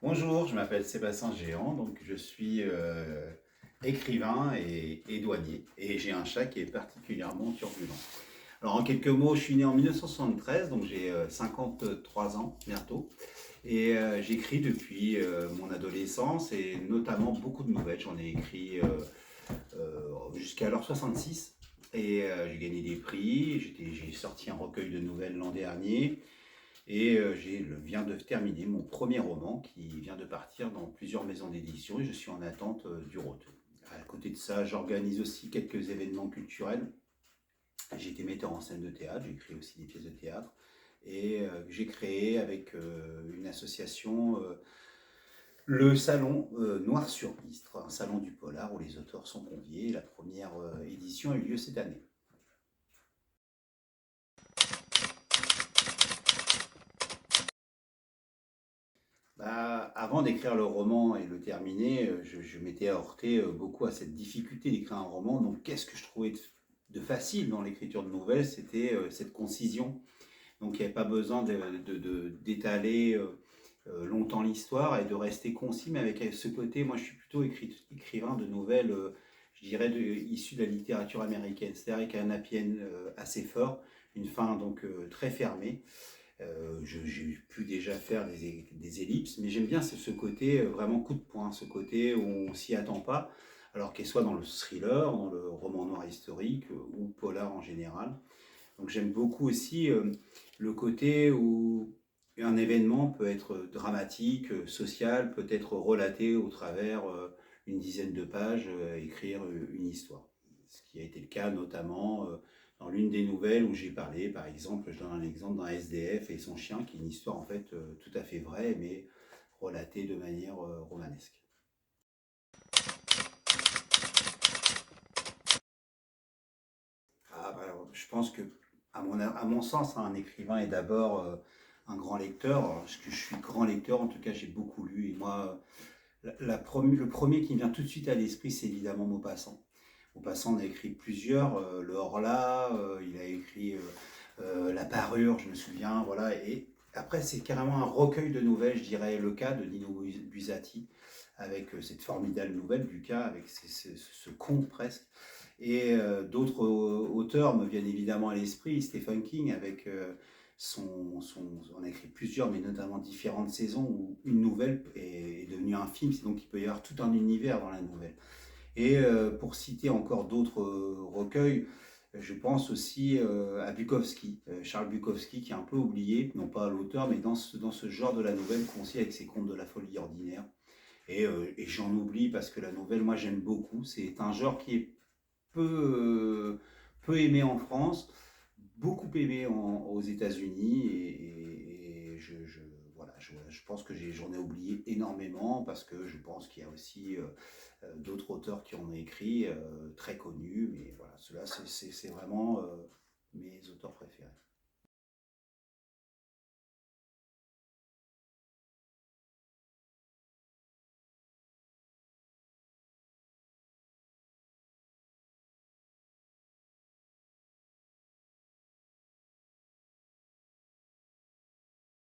Bonjour, je m'appelle Sébastien Géant, donc je suis écrivain et douanier, et j'ai un chat qui est particulièrement turbulent. Alors en quelques mots, je suis né en 1973, donc j'ai 53 ans bientôt, et j'écris depuis mon adolescence, et notamment beaucoup de nouvelles. J'en ai écrit jusqu'à l'heure 66, et j'ai gagné des prix. J'ai sorti un recueil de nouvelles l'an dernier. Et viens de terminer mon premier roman qui vient de partir dans plusieurs maisons d'édition et je suis en attente du retour. À côté de ça, j'organise aussi quelques événements culturels. J'ai été metteur en scène de théâtre, j'écris aussi des pièces de théâtre et j'ai créé avec une association le salon Noir sur Istre, un salon du polar où les auteurs sont conviés. La première édition a eu lieu cette année. Avant d'écrire le roman et le terminer, je m'étais heurté beaucoup à cette difficulté d'écrire un roman. Donc, qu'est-ce que je trouvais de facile dans l'écriture de nouvelles? C'était cette concision. Donc, il n'y avait pas besoin d'étaler longtemps l'histoire et de rester concis, mais avec ce côté, moi je suis plutôt écrivain de nouvelles, je dirais, issues de la littérature américaine. C'est-à-dire avec un happy end assez fort, une fin donc très fermée. J'ai pu déjà faire des ellipses, mais j'aime bien ce côté vraiment coup de poing, ce côté où on s'y attend pas, alors qu'elle soit dans le thriller, dans le roman noir historique ou polar en général. Donc j'aime beaucoup aussi le côté où un événement peut être dramatique, social, peut être relaté au travers une dizaine de pages, écrire une histoire. Ce qui a été le cas notamment dans l'une des nouvelles où j'ai parlé, par exemple, je donne un exemple d'un SDF et son chien, qui est une histoire en fait tout à fait vraie, mais relatée de manière romanesque. Je pense que, à mon sens, un écrivain est d'abord un grand lecteur. Alors, parce que je suis grand lecteur, en tout cas, j'ai beaucoup lu. Et moi, le premier qui me vient tout de suite à l'esprit, c'est évidemment Maupassant. Maupassant en a écrit plusieurs. Le Horla, il a écrit La Parure, je me souviens. Voilà. Et après, c'est carrément un recueil de nouvelles, je dirais, Le Cas de Nino Buzzati, avec cette formidable nouvelle du cas, avec ce conte presque. Et d'autres auteurs me viennent évidemment à l'esprit, Stephen King avec on a écrit plusieurs, mais notamment différentes saisons où une nouvelle est devenue un film, donc il peut y avoir tout un univers dans la nouvelle. Et pour citer encore d'autres recueils, je pense aussi à Bukowski, Charles Bukowski, qui est un peu oublié, non pas l'auteur, mais dans ce genre de la nouvelle, qu'on avec ses contes de la folie ordinaire. Et j'en oublie parce que la nouvelle, moi j'aime beaucoup. C'est un genre qui est peu aimé en France, beaucoup aimé aux États-Unis. Et voilà, je pense que j'en ai oublié énormément parce que je pense qu'il y a aussi d'autres auteurs qui en ont écrit, très connus. Mais voilà, ceux-là, c'est vraiment mes auteurs préférés.